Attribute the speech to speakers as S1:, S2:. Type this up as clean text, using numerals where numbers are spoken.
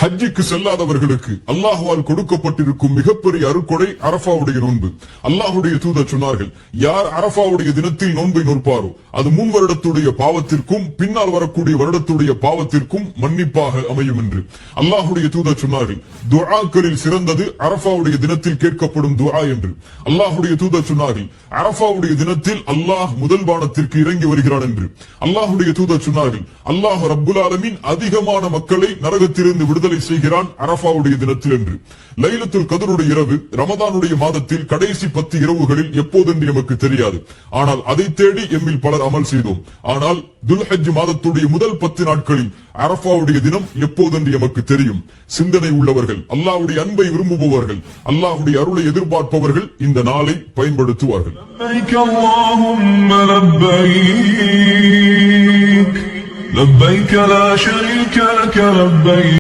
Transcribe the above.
S1: ஹஜ்ஜுக்கு செல்லாதவர்களுக்கு அல்லாஹ்வால் கொடுக்கப்பட்டிருக்கும் மிகப்பெரிய அருட்கொடை அரஃபாவுடைய நோன்பு. அல்லாஹ்வுடைய தூதர் சொன்னார்கள், யார் அரஃபாவுடைய தினத்தில் நோன்பை நோற்பாரோ அது 3 வருடத்துடைய பாவத்திற்கும் பின்னால் வரக்கூடிய வருடத்துடைய பாவத்திற்கும் மன்னிப்பாக அமையும் என்று அல்லாஹ்வுடைய தூதர் சொன்னார்கள். துஆக்களில் சிறந்தது அரஃபாவுடைய தினத்தில் கேட்கப்படும் துஆ என்று அல்லாஹ்வுடைய தூதர் சொன்னார்கள். அரஃபாவுடைய தினத்தில் அல்லாஹ் முதல் வானத்திற்கு இறங்கி வருகிறான் என்று அல்லாஹ்வுடைய தூதர் சொன்னார்கள். அல்லாஹ் ரப்புல் ஆலமீன் அதிகமான மக்களை நரகத்திலிருந்து விடுதலை செய்கிறான் அரஃபாவுடைய தினத்தில் என்று. லைலத்துல் கத்ருடைய இரவு ரமதானுடைய மாதத்தில் கடைசி 10 இரவுகளில் எப்போதென்று நமக்கு தெரியாது. ஆனால் அதை தேடி எம்மில் பலர் அமல் செய்தோம். ஆனால் துல்ஹஜ் மாதத்துடைய முதல் 10 நாட்களில் அரஃபாவுடைய தினம் எப்போதென்று நமக்கு தெரியும். சிந்தனை உள்ளவர்கள், அல்லாஹ்வுடைய அன்பை விரும்புபவர்கள், அல்லாஹ்வுடைய அருளை எதிர்பார்ப்பவர்கள் இந்த நாளை பயன்படுத்துவார்கள்.
S2: لبيك لا شريك لك لبيك